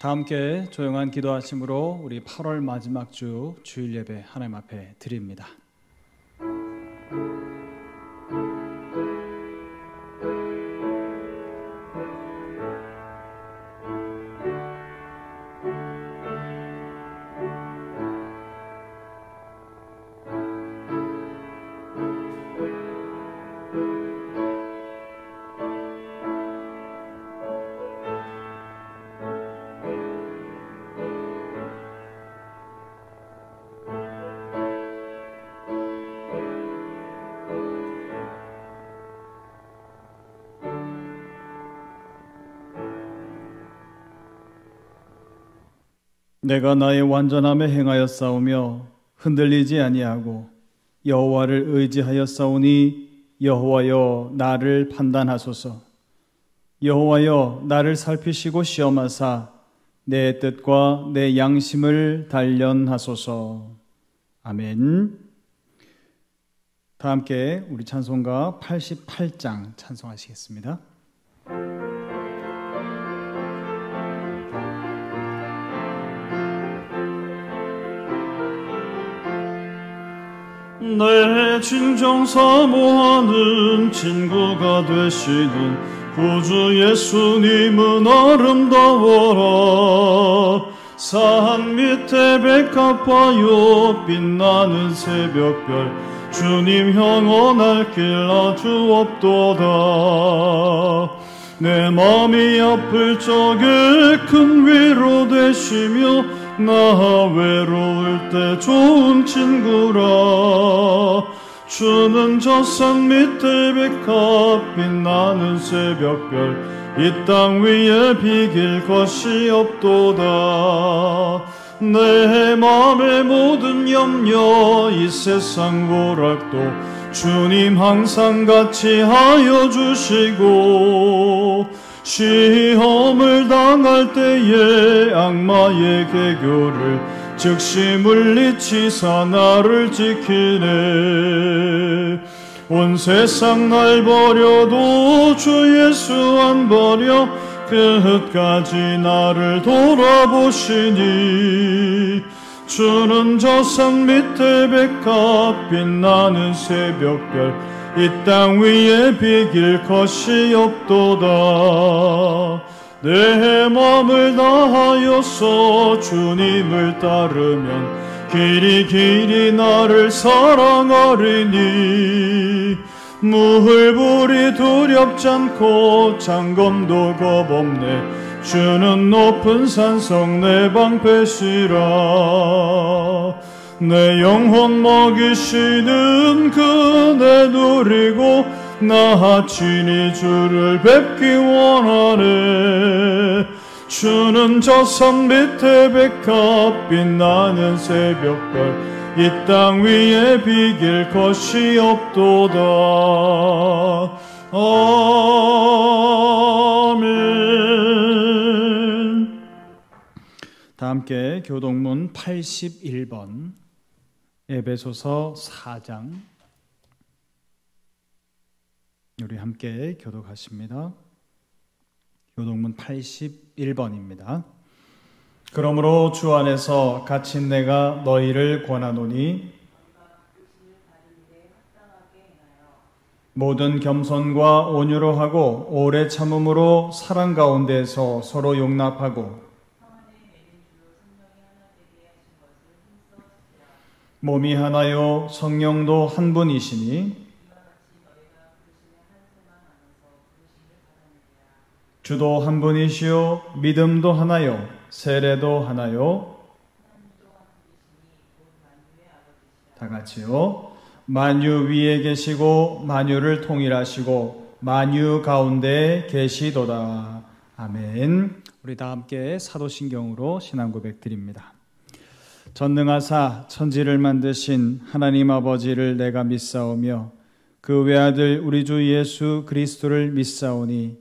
다 함께 조용한 기도하심으로 우리 8월 마지막 주 주일 예배 하나님 앞에 드립니다. 내가 나의 완전함에 행하였사오며 흔들리지 아니하고 여호와를 의지하였사오니 여호와여 나를 판단하소서. 여호와여 나를 살피시고 시험하사 내 뜻과 내 양심을 단련하소서. 아멘. 다 함께 우리 찬송가 88장 찬송하시겠습니다. 내 진정 사모하는 친구가 되시는 구주 예수님은 아름다워라. 산 밑에 백합화요 빛나는 새벽별 주님 영원할 길 아주 없도다. 내 맘이 아플 적에 큰 위로 되시며 나 외로울 때 좋은 친구라. 주는 저 산 밑에 백합 빛나는 새벽별 이 땅 위에 비길 것이 없도다. 내 맘의 모든 염려 이 세상 고락도 주님 항상 같이 하여 주시고 시험을 당할 때에 악마의 개교를 즉시 물리치사 나를 지키네. 온 세상 날 버려도 주 예수 안 버려 끝까지 나를 돌아보시니 주는 저 산 밑에 백합 빛나는 새벽별 이 땅 위에 비길 것이 없도다. 내 맘을 다하여서 주님을 따르면 길이 길이 나를 사랑하리니 무흘불이 두렵지 않고 장검도 겁없네. 주는 높은 산성 내 방패시라. 내 영혼 먹이시는 그네 누리고 나 친히 주를 뵙기 원하네. 주는 저 산 밑에 백합 빛나는 새벽별 이 땅 위에 비길 것이 없도다. 아멘. 다 함께 교동문 81번 에베소서 4장 우리 함께 교독하십니다. 교동문 81번입니다. 그러므로 주 안에서 갇힌 내가 너희를 권하노니 모든 겸손과 온유로 하고 오래 참음으로 사랑 가운데서 서로 용납하고 몸이 하나요 성령도 한 분이시니 주도 한 분이시요 믿음도 하나요 세례도 하나요 다 같이요 만유 위에 계시고 만유를 통일하시고 만유 가운데 계시도다. 아멘. 우리 다 함께 사도신경으로 신앙 고백 드립니다. 전능하사 천지를 만드신 하나님 아버지를 내가 믿사오며 그 외아들 우리 주 예수 그리스도를 믿사오니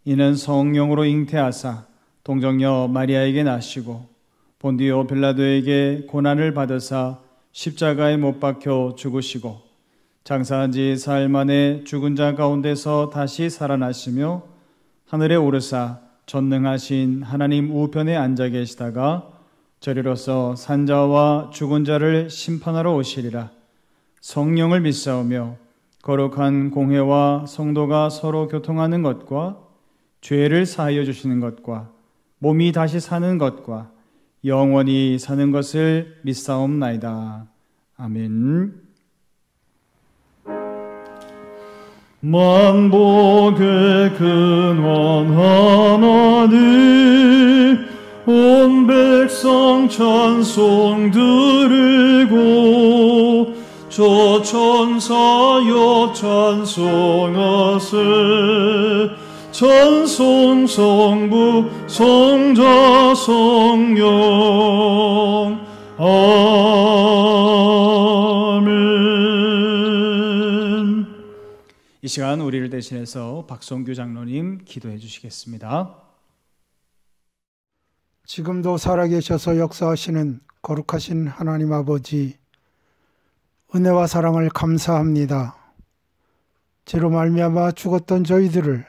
이는 성령으로 잉태하사 동정녀 마리아에게 나시고 본디오 빌라도에게 고난을 받으사 십자가에 못 박혀 죽으시고 장사한 지 사흘 만에 죽은 자 가운데서 다시 살아나시며 하늘에 오르사 전능하신 하나님 우편에 앉아 계시다가 저리로서 산자와 죽은 자를 심판하러 오시리라. 성령을 믿사오며 거룩한 공회와 성도가 서로 교통하는 것과 죄를 사하여 주시는 것과 몸이 다시 사는 것과 영원히 사는 것을 믿사옵나이다. 아멘. 만복의 근원 하나님, 온 백성 찬송 드리고 저 천사여 찬송하세. 찬송 성부 성자 성령. 아멘. 이 시간 우리를 대신해서 박성규 장로님 기도해 주시겠습니다. 지금도 살아계셔서 역사하시는 거룩하신 하나님 아버지, 은혜와 사랑을 감사합니다. 죄로 말미암아 죽었던 저희들을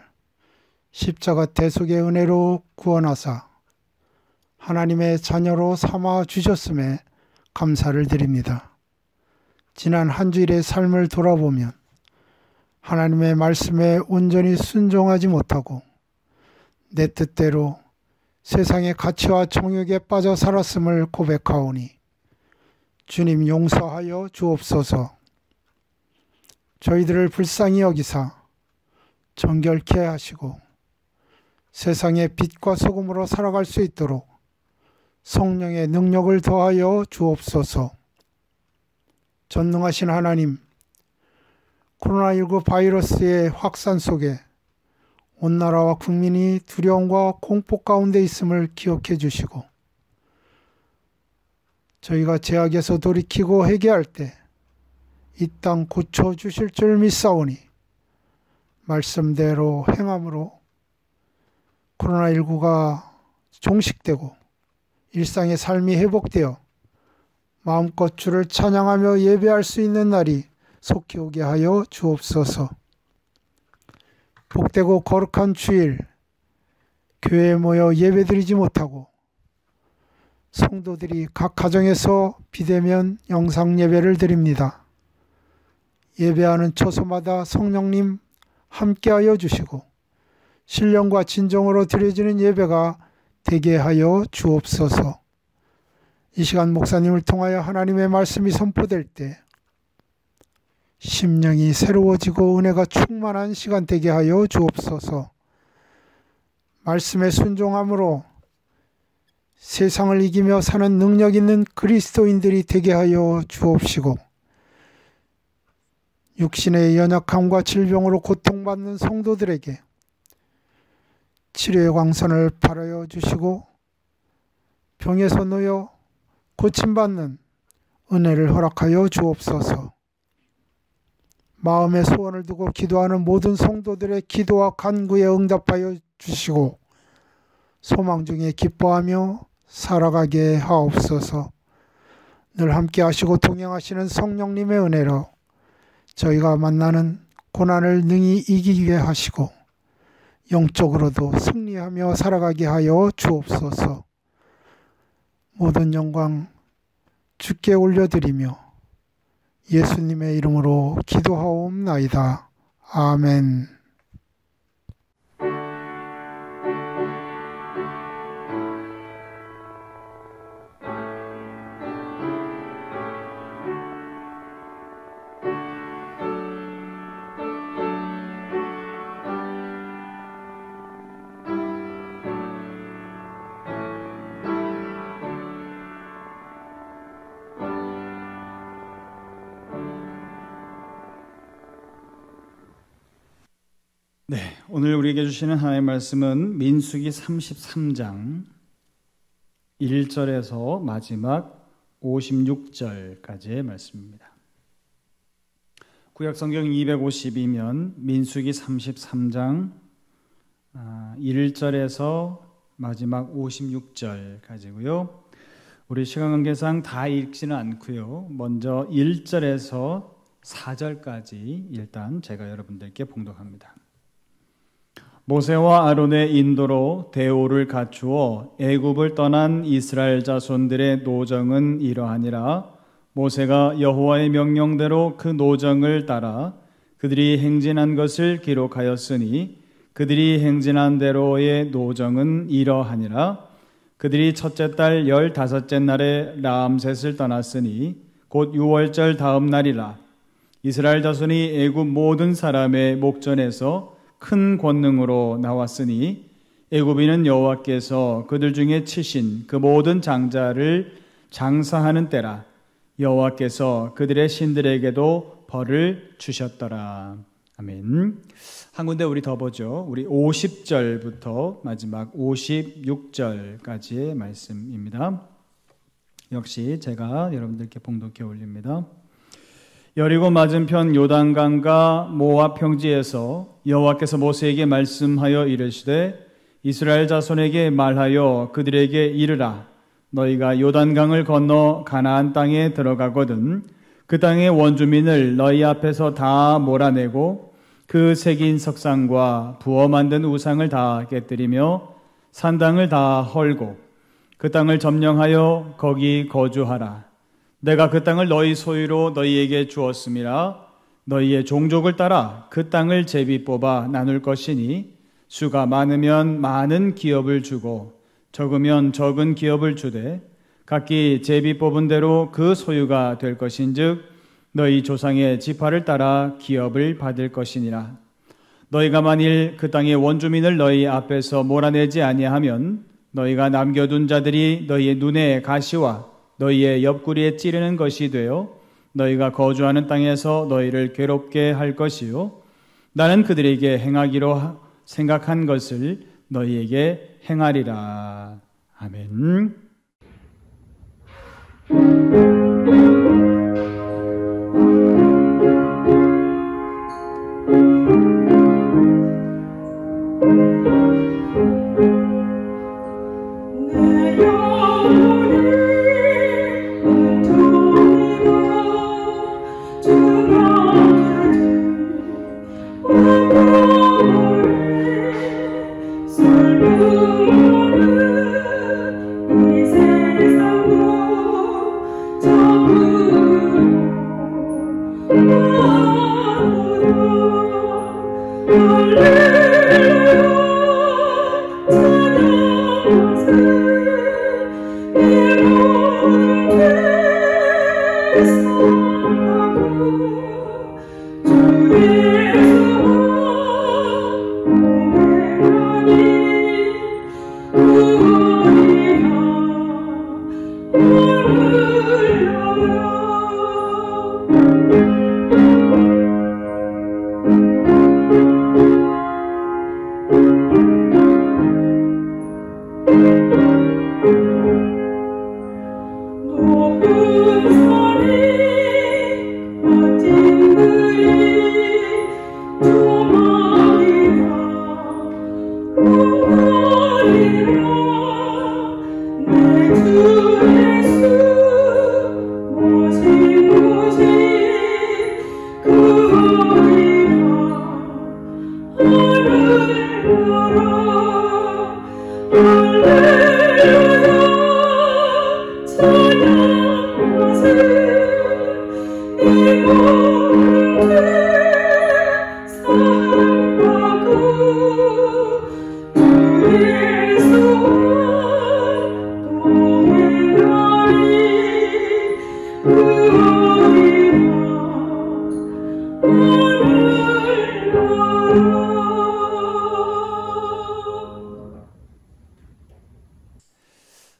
십자가 대속의 은혜로 구원하사 하나님의 자녀로 삼아 주셨음에 감사를 드립니다. 지난 한 주일의 삶을 돌아보면 하나님의 말씀에 온전히 순종하지 못하고 내 뜻대로 세상의 가치와 정욕에 빠져 살았음을 고백하오니 주님 용서하여 주옵소서. 저희들을 불쌍히 여기사 정결케 하시고 세상의 빛과 소금으로 살아갈 수 있도록 성령의 능력을 더하여 주옵소서. 전능하신 하나님, 코로나19 바이러스의 확산 속에 온 나라와 국민이 두려움과 공포 가운데 있음을 기억해 주시고 저희가 죄악에서 돌이키고 회개할 때 이 땅 고쳐주실 줄 믿사오니 말씀대로 행함으로 코로나19가 종식되고 일상의 삶이 회복되어 마음껏 주를 찬양하며 예배할 수 있는 날이 속히 오게 하여 주옵소서. 복되고 거룩한 주일 교회에 모여 예배드리지 못하고 성도들이 각 가정에서 비대면 영상 예배를 드립니다. 예배하는 처소마다 성령님 함께하여 주시고 신령과 진정으로 드려지는 예배가 되게 하여 주옵소서. 이 시간 목사님을 통하여 하나님의 말씀이 선포될 때 심령이 새로워지고 은혜가 충만한 시간 되게 하여 주옵소서. 말씀에 순종함으로 세상을 이기며 사는 능력 있는 그리스도인들이 되게 하여 주옵시고 육신의 연약함과 질병으로 고통받는 성도들에게 치료의 광선을 발하여 주시고 병에서 놓여 고침받는 은혜를 허락하여 주옵소서. 마음의 소원을 두고 기도하는 모든 성도들의 기도와 간구에 응답하여 주시고 소망 중에 기뻐하며 살아가게 하옵소서. 늘 함께 하시고 동행하시는 성령님의 은혜로 저희가 만나는 고난을 능히 이기게 하시고 영적으로도 승리하며 살아가게 하여 주옵소서. 모든 영광 주께 올려드리며 예수님의 이름으로 기도하옵나이다. 아멘. 네, 오늘 우리에게 주시는 하나님의 말씀은 민수기 33장 1절에서 마지막 56절까지의 말씀입니다. 구약성경 252면 민수기 33장 1절에서 마지막 56절까지고요. 우리 시간 관계상 다 읽지는 않고요. 먼저 1절에서 4절까지 일단 제가 여러분들께 봉독합니다. 모세와 아론의 인도로 대오를 갖추어 애굽을 떠난 이스라엘 자손들의 노정은 이러하니라. 모세가 여호와의 명령대로 그 노정을 따라 그들이 행진한 것을 기록하였으니 그들이 행진한 대로의 노정은 이러하니라. 그들이 첫째 달 15째 날에 라암셋을 떠났으니 곧 6월절 다음 날이라. 이스라엘 자손이 애굽 모든 사람의 목전에서 큰 권능으로 나왔으니 애굽인은 여호와께서 그들 중에 치신 그 모든 장자를 장사하는 때라. 여호와께서 그들의 신들에게도 벌을 주셨더라. 아멘. 한 군데 우리 더 보죠. 우리 50절부터 마지막 56절까지의 말씀입니다. 역시 제가 여러분들께 봉독해 올립니다. 여리고 맞은편 요단강과 모압 평지에서 여호와께서 모세에게 말씀하여 이르시되 이스라엘 자손에게 말하여 그들에게 이르라. 너희가 요단강을 건너 가나안 땅에 들어가거든 그 땅의 원주민을 너희 앞에서 다 몰아내고 그 새긴 석상과 부어 만든 우상을 다 깨뜨리며 산당을 다 헐고 그 땅을 점령하여 거기 거주하라. 내가 그 땅을 너희 소유로 너희에게 주었음이라. 너희의 종족을 따라 그 땅을 제비 뽑아 나눌 것이니 수가 많으면 많은 기업을 주고 적으면 적은 기업을 주되 각기 제비 뽑은 대로 그 소유가 될 것인즉 너희 조상의 지파를 따라 기업을 받을 것이니라. 너희가 만일 그 땅의 원주민을 너희 앞에서 몰아내지 아니하면 너희가 남겨둔 자들이 너희의 눈에 가시와 너희의 옆구리에 찌르는 것이 되어 너희가 거주하는 땅에서 너희를 괴롭게 할 것이요 나는 그들에게 행하기로 생각한 것을 너희에게 행하리라. 아멘.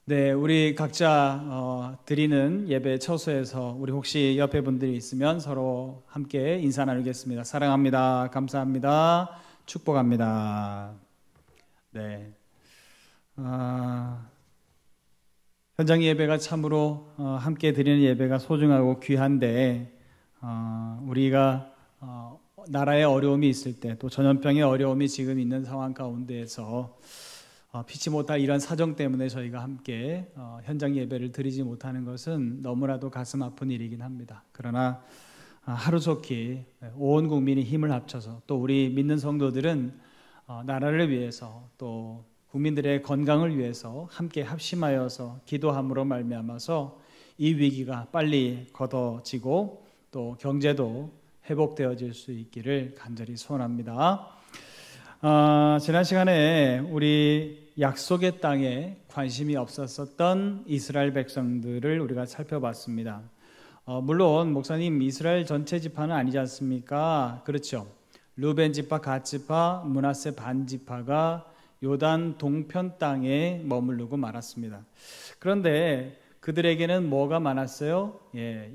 네, 우리 각자 드리는 예배 처소에서 우리 혹시 옆에 분들이 있으면 서로 함께 인사 나누겠습니다. 사랑합니다. 감사합니다. 축복합니다. 네, 현장 예배가 참으로 함께 드리는 예배가 소중하고 귀한데 우리가 나라에 어려움이 있을 때 또 전염병의 어려움이 지금 있는 상황 가운데에서 피치 못할 이런 사정 때문에 저희가 함께 현장 예배를 드리지 못하는 것은 너무나도 가슴 아픈 일이긴 합니다. 그러나 하루속히 온 국민이 힘을 합쳐서 또 우리 믿는 성도들은 나라를 위해서 또 국민들의 건강을 위해서 함께 합심하여서 기도함으로 말미암아서 이 위기가 빨리 걷어지고 또 경제도 회복되어질 수 있기를 간절히 소원합니다. 지난 시간에 우리 약속의 땅에 관심이 없었던 이스라엘 백성들을 우리가 살펴봤습니다. 물론 목사님 이스라엘 전체 지파는 아니지 않습니까? 그렇죠. 르벤 지파, 갓 지파, 므낫세 반 지파가 요단 동편 땅에 머무르고 말았습니다. 그런데 그들에게는 뭐가 많았어요?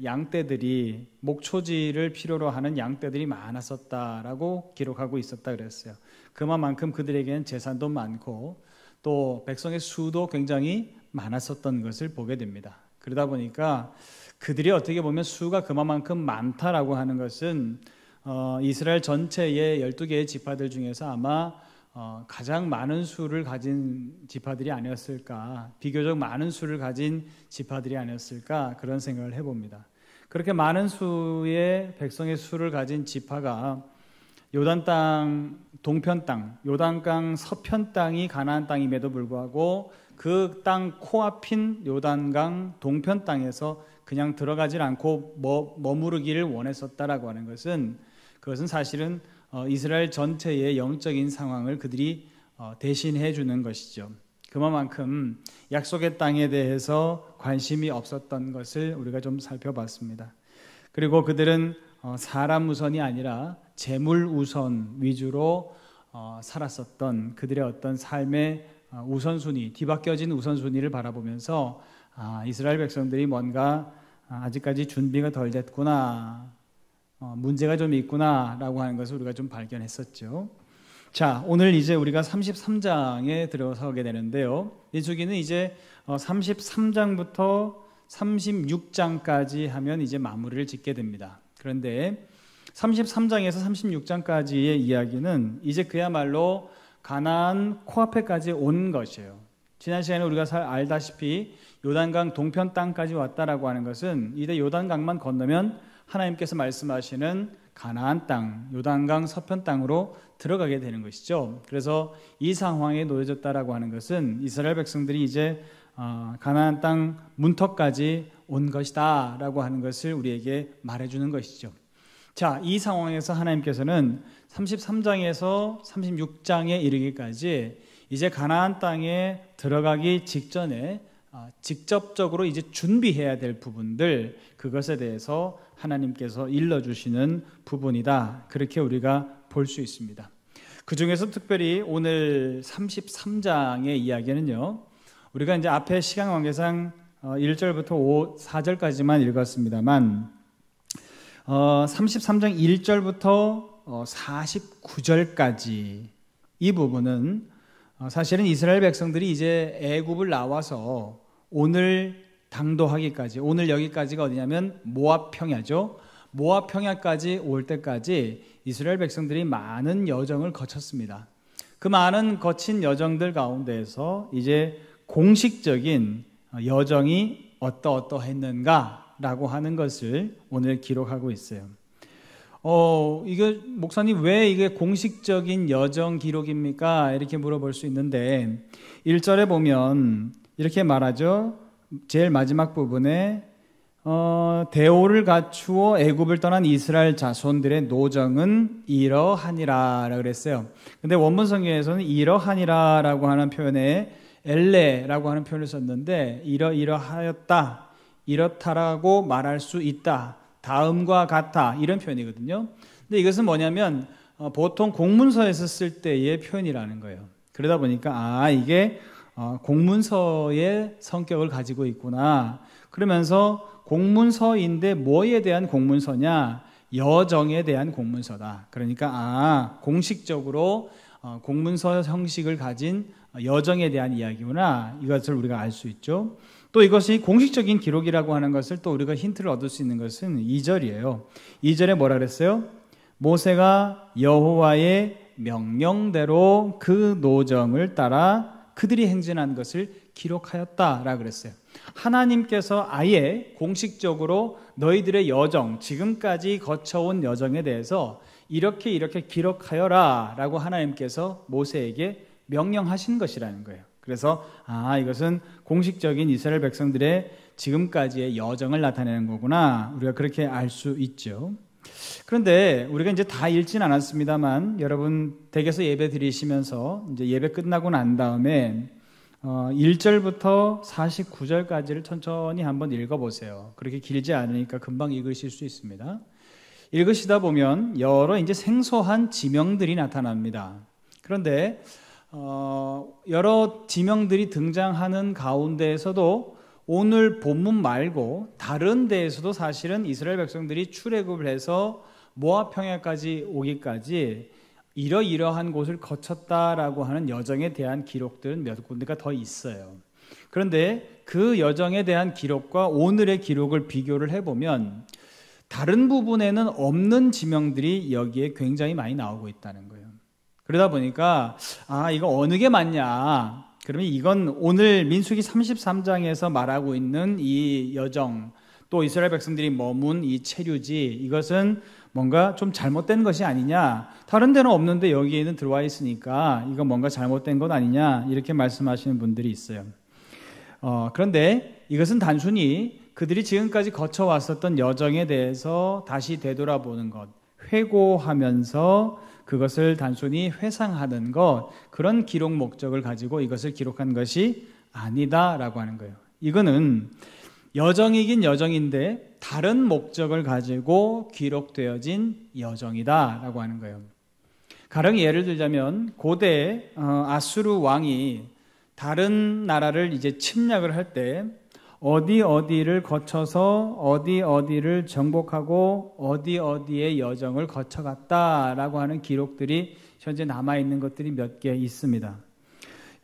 양떼들이, 목초지를 필요로 하는 양떼들이 많았었다라고 기록하고 있었다 그랬어요. 그만큼 그들에게는 재산도 많고 또 백성의 수도 굉장히 많았었던 것을 보게 됩니다. 그러다 보니까 그들이 어떻게 보면 수가 그만큼 많다라고 하는 것은 이스라엘 전체의 12개의 지파들 중에서 아마 가장 많은 수를 가진 지파들이 아니었을까, 비교적 많은 수를 가진 지파들이 아니었을까, 그런 생각을 해봅니다. 그렇게 많은 수의 백성의 수를 가진 지파가 요단 땅 동편 땅, 요단강 서편 땅이 가나안 땅임에도 불구하고 그 땅 코앞인 요단강 동편 땅에서 그냥 들어가질 않고 머무르기를 원했었다라고 하는 것은, 그것은 사실은 이스라엘 전체의 영적인 상황을 그들이 대신해 주는 것이죠. 그만큼 약속의 땅에 대해서 관심이 없었던 것을 우리가 좀 살펴봤습니다. 그리고 그들은 사람 우선이 아니라 재물 우선 위주로 살았었던 그들의 어떤 삶의 우선순위, 뒤바뀌어진 우선순위를 바라보면서 이스라엘 백성들이 뭔가 아직까지 준비가 덜 됐구나, 문제가 좀 있구나 라고 하는 것을 우리가 좀 발견했었죠. 자, 오늘 이제 우리가 33장에 들어서게 되는데요. 이 주기는 이제 33장부터 36장까지 하면 이제 마무리를 짓게 됩니다. 그런데 33장에서 36장까지의 이야기는 이제 그야말로 가나안 코앞에까지 온 것이에요. 지난 시간에 우리가 알다시피 요단강 동편 땅까지 왔다라고 하는 것은 이제 요단강만 건너면 하나님께서 말씀하시는 가나안 땅, 요단강 서편 땅으로 들어가게 되는 것이죠. 그래서 이 상황에 놓여졌다라고 하는 것은 이스라엘 백성들이 이제 가나안 땅 문턱까지 온 것이다 라고 하는 것을 우리에게 말해주는 것이죠. 자, 이 상황에서 하나님께서는 33장에서 36장에 이르기까지 이제 가나안 땅에 들어가기 직전에 직접적으로 이제 준비해야 될 부분들, 그것에 대해서 하나님께서 일러주시는 부분이다, 그렇게 우리가 볼 수 있습니다. 그 중에서 특별히 오늘 33장의 이야기는요, 우리가 이제 앞에 시간 관계상 1절부터 4절까지만 읽었습니다만 33장 1절부터 49절까지 이 부분은 사실은 이스라엘 백성들이 이제 애굽을 나와서 오늘 당도하기까지, 오늘 여기까지가 어디냐면 모압 평야죠. 모압 평야까지 올 때까지 이스라엘 백성들이 많은 여정을 거쳤습니다. 그 많은 거친 여정들 가운데에서 이제 공식적인 여정이 어떠했는가라고 하는 것을 오늘 기록하고 있어요. 이게 목사님 왜 이게 공식적인 여정 기록입니까? 이렇게 물어볼 수 있는데 1절에 보면 이렇게 말하죠. 제일 마지막 부분에 대오를 갖추어 애굽을 떠난 이스라엘 자손들의 노정은 이러하니라 라고 그랬어요. 근데 원문 성경에서는 이러하니라라고 하는 표현에 엘레라고 하는 표현을 썼는데 이러하였다, 이렇다라고 말할 수 있다, 다음과 같아, 이런 표현이거든요. 근데 이것은 뭐냐면 보통 공문서에서 쓸 때의 표현이라는 거예요. 그러다 보니까 이게 공문서의 성격을 가지고 있구나. 그러면서 공문서인데 뭐에 대한 공문서냐? 여정에 대한 공문서다. 그러니까 공식적으로 공문서 형식을 가진 여정에 대한 이야기구나, 이것을 우리가 알 수 있죠. 또 이것이 공식적인 기록이라고 하는 것을 또 우리가 힌트를 얻을 수 있는 것은 2절이에요. 2절에 뭐라 그랬어요? 모세가 여호와의 명령대로 그 노정을 따라 그들이 행진한 것을 기록하였다라고 그랬어요. 하나님께서 아예 공식적으로 너희들의 여정, 지금까지 거쳐온 여정에 대해서 이렇게 기록하여라 라고 하나님께서 모세에게 명령하신 것이라는 거예요. 그래서 이것은 공식적인 이스라엘 백성들의 지금까지의 여정을 나타내는 거구나, 우리가 그렇게 알 수 있죠. 그런데 우리가 이제 다 읽진 않았습니다만, 여러분 댁에서 예배 드리시면서 이제 예배 끝나고 난 다음에 1절부터 49절까지를 천천히 한번 읽어보세요. 그렇게 길지 않으니까 금방 읽으실 수 있습니다. 읽으시다 보면 여러 이제 생소한 지명들이 나타납니다. 그런데 여러 지명들이 등장하는 가운데에서도 오늘 본문 말고 다른 데에서도 사실은 이스라엘 백성들이 출애굽을 해서 모압 평야까지 오기까지 이러이러한 곳을 거쳤다라고 하는 여정에 대한 기록들은 몇 군데가 더 있어요. 그런데 그 여정에 대한 기록과 오늘의 기록을 비교를 해보면 다른 부분에는 없는 지명들이 여기에 굉장히 많이 나오고 있다는 거예요. 그러다 보니까 이거 어느 게 맞냐, 그러면 이건 오늘 민수기 33장에서 말하고 있는 이 여정, 또 이스라엘 백성들이 머문 이 체류지, 이것은 뭔가 좀 잘못된 것이 아니냐, 다른 데는 없는데 여기에는 들어와 있으니까 이거 뭔가 잘못된 것 아니냐, 이렇게 말씀하시는 분들이 있어요. 그런데 이것은 단순히 그들이 지금까지 거쳐왔었던 여정에 대해서 다시 되돌아보는 것, 회고하면서 그것을 단순히 회상하는 것, 그런 기록 목적을 가지고 이것을 기록한 것이 아니다라고 하는 거예요. 이거는 여정이긴 여정인데 다른 목적을 가지고 기록되어진 여정이다라고 하는 거예요. 가령 예를 들자면 고대 아수르 왕이 다른 나라를 이제 침략을 할 때 어디를 거쳐서 어디를 정복하고 어디의 여정을 거쳐갔다라고 하는 기록들이 현재 남아있는 것들이 몇 개 있습니다.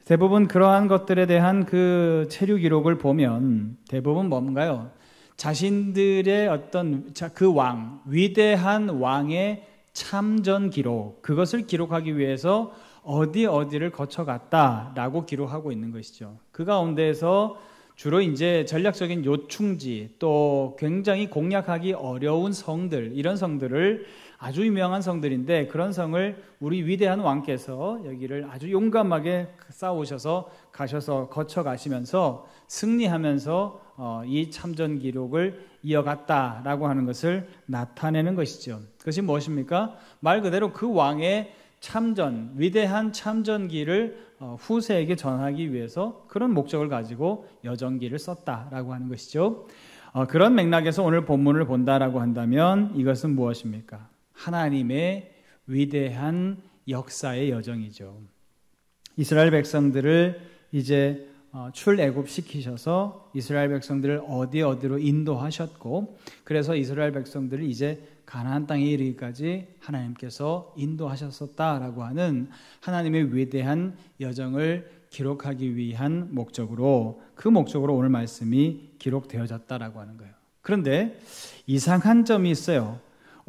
대부분 그러한 것들에 대한 그 체류 기록을 보면 대부분 뭔가요? 자신들의 어떤 그 왕, 위대한 왕의 참전 기록, 그것을 기록하기 위해서 어디를 거쳐갔다라고 기록하고 있는 것이죠. 그 가운데에서 주로 이제 전략적인 요충지, 또 굉장히 공략하기 어려운 성들, 이런 성들을, 아주 유명한 성들인데 그런 성을 우리 위대한 왕께서 여기를 아주 용감하게 싸우셔서 가셔서 거쳐가시면서 승리하면서 이 참전 기록을 이어갔다라고 하는 것을 나타내는 것이죠. 그것이 무엇입니까? 말 그대로 그 왕의 참전, 위대한 참전기를 후세에게 전하기 위해서 그런 목적을 가지고 여정기를 썼다라고 하는 것이죠. 그런 맥락에서 오늘 본문을 본다라고 한다면 이것은 무엇입니까? 하나님의 위대한 역사의 여정이죠. 이스라엘 백성들을 이제 출애굽시키셔서 이스라엘 백성들을 어디로 인도하셨고, 그래서 이스라엘 백성들을 이제 가나안 땅에 이르기까지 하나님께서 인도하셨었다라고 하는 하나님의 위대한 여정을 기록하기 위한 목적으로, 그 목적으로 오늘 말씀이 기록되어졌다라고 하는 거예요. 그런데 이상한 점이 있어요.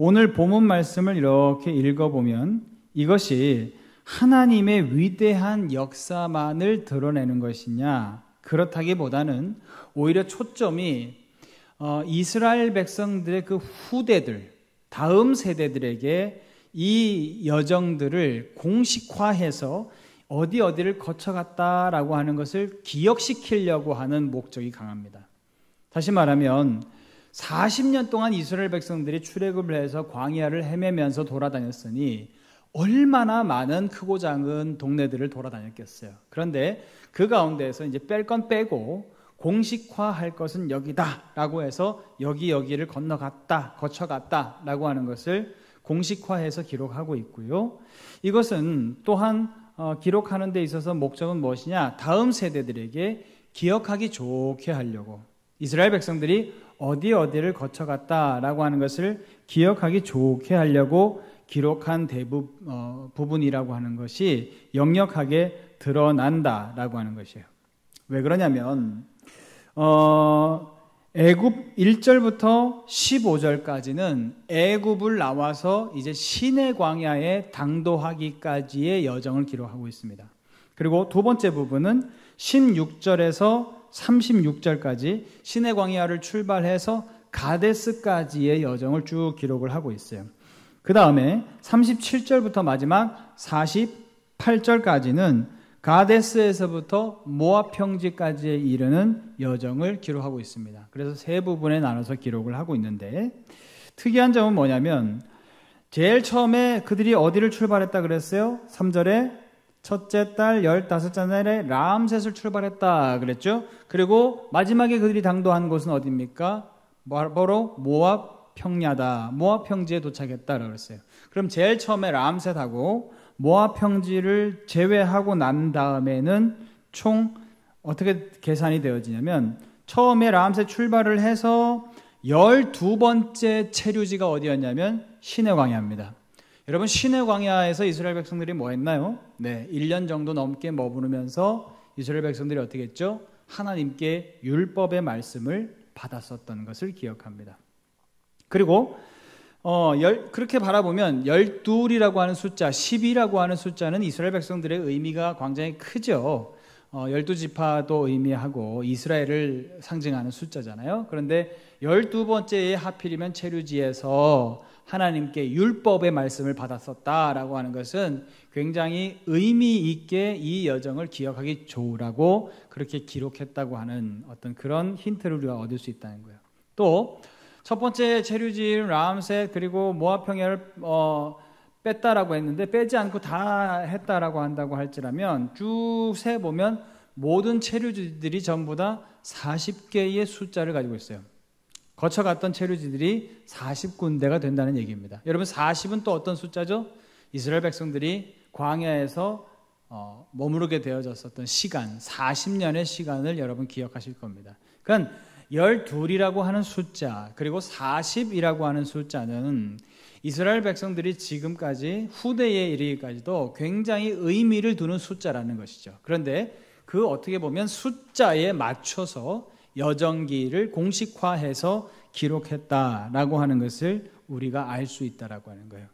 오늘 본문 말씀을 이렇게 읽어보면 이것이 하나님의 위대한 역사만을 드러내는 것이냐, 그렇다기보다는 오히려 초점이 이스라엘 백성들의 그 후대들, 다음 세대들에게 이 여정들을 공식화해서 어디를 거쳐갔다라고 하는 것을 기억시키려고 하는 목적이 강합니다. 다시 말하면 40년 동안 이스라엘 백성들이 출애굽을 해서 광야를 헤매면서 돌아다녔으니 얼마나 많은 크고 작은 동네들을 돌아다녔겠어요. 그런데 그 가운데에서 이제 뺄 건 빼고 공식화할 것은 여기다라고 해서 여기를 거쳐갔다라고 하는 것을 공식화해서 기록하고 있고요. 이것은 또한 기록하는 데 있어서 목적은 무엇이냐? 다음 세대들에게 기억하기 좋게 하려고, 이스라엘 백성들이 어디를 거쳐갔다라고 하는 것을 기억하기 좋게 하려고 기록한 부분이라고 하는 것이 역력하게 드러난다라고 하는 것이에요. 왜 그러냐면 애굽 1절부터 15절까지는 애굽을 나와서 이제 시내 광야에 당도하기까지의 여정을 기록하고 있습니다. 그리고 두 번째 부분은 16절에서 36절까지 시내 광야를 출발해서 가데스까지의 여정을 쭉 기록을 하고 있어요. 그 다음에 37절부터 마지막 48절까지는 가데스에서부터 모압 평지까지에 이르는 여정을 기록하고 있습니다. 그래서 세 부분에 나눠서 기록을 하고 있는데, 특이한 점은 뭐냐면 제일 처음에 그들이 어디를 출발했다 그랬어요? 3절에 첫째 달 15째 날에 람셋을 출발했다 그랬죠. 그리고 마지막에 그들이 당도한 곳은 어디입니까? 바로 모압 평야다. 모압 평지에 도착했다라고 그랬어요. 그럼 제일 처음에 람셋하고 모압 평지를 제외하고 난 다음에는 총 어떻게 계산이 되어지냐면, 처음에 람셋 출발을 해서 12번째 체류지가 어디였냐면 시내 광야입니다. 여러분, 시내 광야에서 이스라엘 백성들이 뭐 했나요? 네, 1년 정도 넘게 머무르면서 이스라엘 백성들이 어떻게 했죠? 하나님께 율법의 말씀을 받았었던 것을 기억합니다. 그리고 그렇게 바라보면 12이라고 하는 숫자, 10이라고 하는 숫자는 이스라엘 백성들의 의미가 굉장히 크죠. 12지파도 의미하고 이스라엘을 상징하는 숫자잖아요. 그런데 12번째에 하필이면 체류지에서 하나님께 율법의 말씀을 받았었다라고 하는 것은 굉장히 의미 있게 이 여정을 기억하기 좋으라고 그렇게 기록했다고 하는 어떤 그런 힌트를 우리가 얻을 수 있다는 거예요. 또 첫 번째 체류지인 람셋 그리고 모압 평야를 뺐다라고 했는데, 빼지 않고 다 했다라고 한다고 할지라면 쭉 세 보면 모든 체류지들이 전부 다 40개의 숫자를 가지고 있어요. 거쳐갔던 체류지들이 40군데가 된다는 얘기입니다. 여러분, 40은 또 어떤 숫자죠? 이스라엘 백성들이 광야에서 머무르게 되어졌었던 시간, 40년의 시간을 여러분 기억하실 겁니다. 그러니까 12이라고 하는 숫자, 그리고 40이라고 하는 숫자는 이스라엘 백성들이 지금까지 후대에 이르기까지도 굉장히 의미를 두는 숫자라는 것이죠. 그런데 그 어떻게 보면 숫자에 맞춰서 여정기를 공식화해서 기록했다라고 하는 것을 우리가 알 수 있다라고 하는 거예요.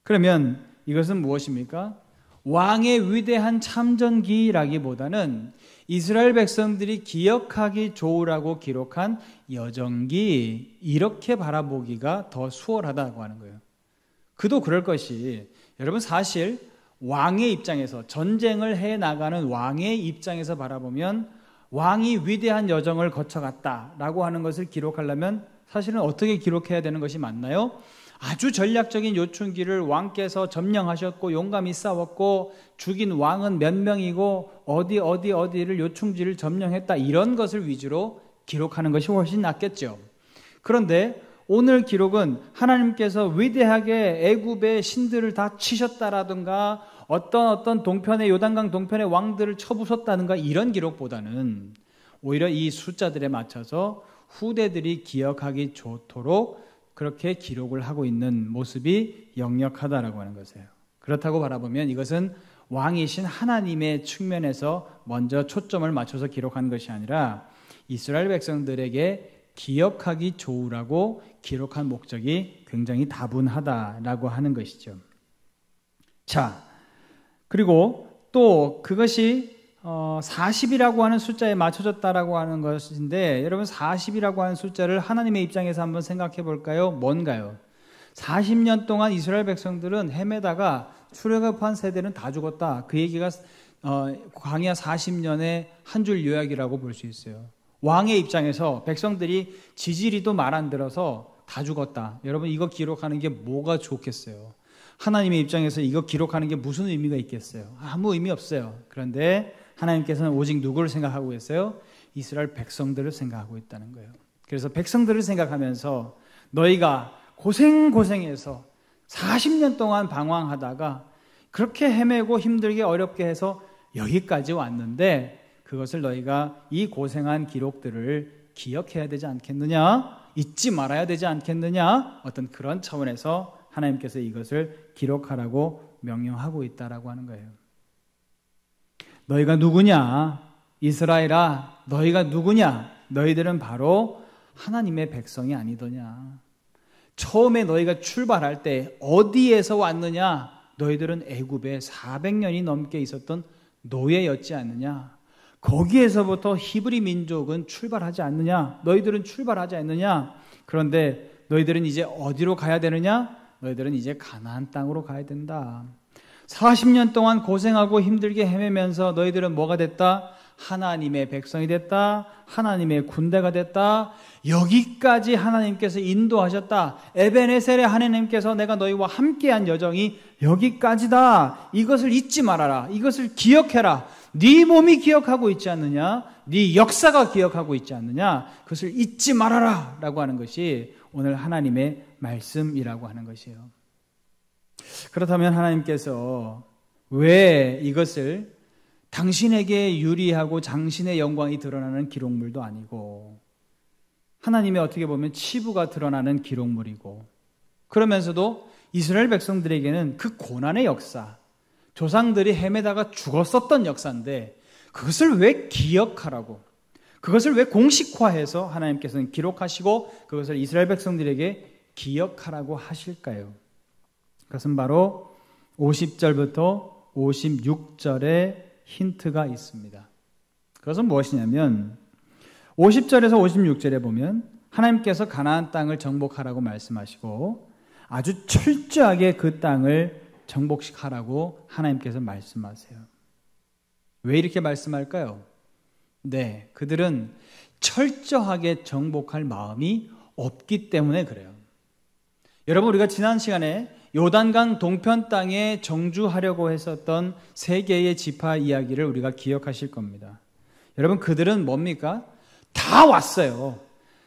그러면 이것은 무엇입니까? 왕의 위대한 참전기라기보다는 이스라엘 백성들이 기억하기 좋으라고 기록한 여정기, 이렇게 바라보기가 더 수월하다고 하는 거예요. 그도 그럴 것이, 여러분, 사실 왕의 입장에서, 전쟁을 해나가는 왕의 입장에서 바라보면 왕이 위대한 여정을 거쳐갔다라고 하는 것을 기록하려면 사실은 어떻게 기록해야 되는 것이 맞나요? 아주 전략적인 요충지를 왕께서 점령하셨고 용감히 싸웠고 죽인 왕은 몇 명이고 어디를 요충지를 점령했다, 이런 것을 위주로 기록하는 것이 훨씬 낫겠죠. 그런데 오늘 기록은 하나님께서 위대하게 애굽의 신들을 다 치셨다라든가 어떤 동편의 요단강 동편의 왕들을 쳐부쉈다든가 이런 기록보다는 오히려 이 숫자들에 맞춰서 후대들이 기억하기 좋도록 그렇게 기록을 하고 있는 모습이 역력하다라고 하는 것이에요. 그렇다고 바라보면 이것은 왕이신 하나님의 측면에서 먼저 초점을 맞춰서 기록한 것이 아니라 이스라엘 백성들에게 기억하기 좋으라고 기록한 목적이 굉장히 다분하다라고 하는 것이죠. 자, 그리고 또 그것이 40이라고 하는 숫자에 맞춰졌다라고 하는 것인데, 여러분 40이라고 하는 숫자를 하나님의 입장에서 한번 생각해 볼까요? 뭔가요? 40년 동안 이스라엘 백성들은 헤매다가 출애굽한 세대는 다 죽었다. 그 얘기가 광야 40년의 한 줄 요약이라고 볼 수 있어요. 왕의 입장에서 백성들이 지지리도 말 안 들어서 다 죽었다. 여러분, 이거 기록하는 게 뭐가 좋겠어요? 하나님의 입장에서 이거 기록하는 게 무슨 의미가 있겠어요? 아무 의미 없어요. 그런데 하나님께서는 오직 누구를 생각하고 있어요? 이스라엘 백성들을 생각하고 있다는 거예요. 그래서 백성들을 생각하면서 너희가 고생해서 40년 동안 방황하다가 그렇게 헤매고 힘들게 어렵게 해서 여기까지 왔는데 그것을 너희가 이 고생한 기록들을 기억해야 되지 않겠느냐? 잊지 말아야 되지 않겠느냐? 어떤 그런 차원에서 하나님께서 이것을 기록하라고 명령하고 있다라고 하는 거예요. 너희가 누구냐? 이스라엘아, 너희가 누구냐? 너희들은 바로 하나님의 백성이 아니더냐? 처음에 너희가 출발할 때 어디에서 왔느냐? 너희들은 애굽에 400년이 넘게 있었던 노예였지 않느냐? 거기에서부터 히브리 민족은 출발하지 않느냐? 너희들은 출발하지 않느냐? 그런데 너희들은 이제 어디로 가야 되느냐? 너희들은 이제 가나안 땅으로 가야 된다. 40년 동안 고생하고 힘들게 헤매면서 너희들은 뭐가 됐다? 하나님의 백성이 됐다. 하나님의 군대가 됐다. 여기까지 하나님께서 인도하셨다. 에베네셀의 하나님께서 내가 너희와 함께한 여정이 여기까지다. 이것을 잊지 말아라. 이것을 기억해라. 네 몸이 기억하고 있지 않느냐? 네 역사가 기억하고 있지 않느냐? 그것을 잊지 말아라 라고 하는 것이 오늘 하나님의 말씀이라고 하는 것이에요. 그렇다면 하나님께서 왜 이것을 당신에게 유리하고 당신의 영광이 드러나는 기록물도 아니고 하나님의 어떻게 보면 치부가 드러나는 기록물이고 그러면서도 이스라엘 백성들에게는 그 고난의 역사, 조상들이 헤매다가 죽었었던 역사인데 그것을 왜 기억하라고, 그것을 왜 공식화해서 하나님께서는 기록하시고 그것을 이스라엘 백성들에게 기억하라고 하실까요? 그것은 바로 50절부터 56절에 힌트가 있습니다. 그것은 무엇이냐면 50절에서 56절에 보면 하나님께서 가나안 땅을 정복하라고 말씀하시고 아주 철저하게 그 땅을 정복하라고 하나님께서 말씀하세요. 왜 이렇게 말씀할까요? 네, 그들은 철저하게 정복할 마음이 없기 때문에 그래요. 여러분, 우리가 지난 시간에 요단강 동편 땅에 정주하려고 했었던 세 개의 지파 이야기를 우리가 기억하실 겁니다. 여러분, 그들은 뭡니까? 다 왔어요.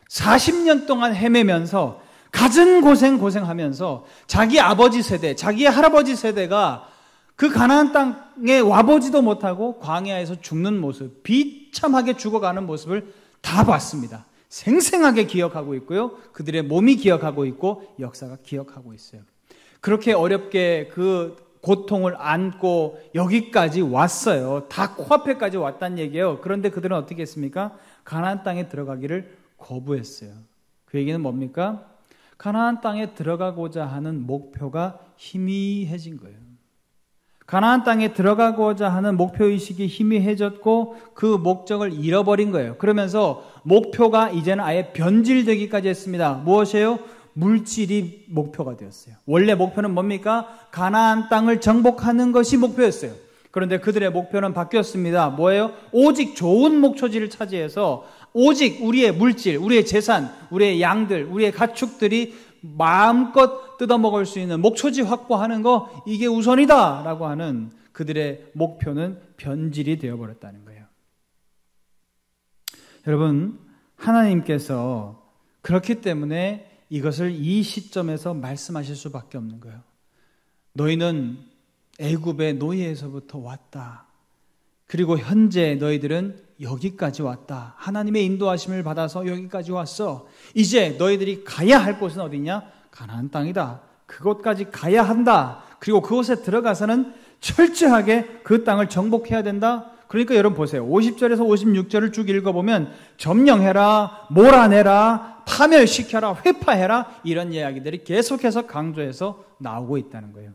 40년 동안 헤매면서 갖은 고생하면서 자기 아버지 세대, 자기 할아버지 세대가 그 가나안 땅에 와보지도 못하고 광야에서 죽는 모습, 비참하게 죽어가는 모습을 다 봤습니다. 생생하게 기억하고 있고요. 그들의 몸이 기억하고 있고 역사가 기억하고 있어요. 그렇게 어렵게 그 고통을 안고 여기까지 왔어요. 다 코앞에까지 왔다는 얘기예요. 그런데 그들은 어떻게 했습니까? 가나안 땅에 들어가기를 거부했어요. 그 얘기는 뭡니까? 가나안 땅에 들어가고자 하는 목표가 희미해진 거예요. 가나안 땅에 들어가고자 하는 목표의식이 희미해졌고 그 목적을 잃어버린 거예요. 그러면서 목표가 이제는 아예 변질되기까지 했습니다. 무엇이에요? 물질이 목표가 되었어요. 원래 목표는 뭡니까? 가나안 땅을 정복하는 것이 목표였어요. 그런데 그들의 목표는 바뀌었습니다. 뭐예요? 오직 좋은 목초지를 차지해서 오직 우리의 물질, 우리의 재산, 우리의 양들, 우리의 가축들이 마음껏 뜯어먹을 수 있는 목초지 확보하는 거, 이게 우선이다 라고 하는 그들의 목표는 변질이 되어버렸다는 거예요. 여러분, 하나님께서 그렇기 때문에 이것을 이 시점에서 말씀하실 수밖에 없는 거예요. 너희는 애굽의 노예에서부터 왔다. 그리고 현재 너희들은 여기까지 왔다. 하나님의 인도하심을 받아서 여기까지 왔어. 이제 너희들이 가야 할 곳은 어디냐? 가나안 땅이다. 그곳까지 가야 한다. 그리고 그곳에 들어가서는 철저하게 그 땅을 정복해야 된다. 그러니까 여러분 보세요. 50절에서 56절을 쭉 읽어보면 점령해라, 몰아내라, 파멸시켜라, 회파해라, 이런 이야기들이 계속해서 강조해서 나오고 있다는 거예요.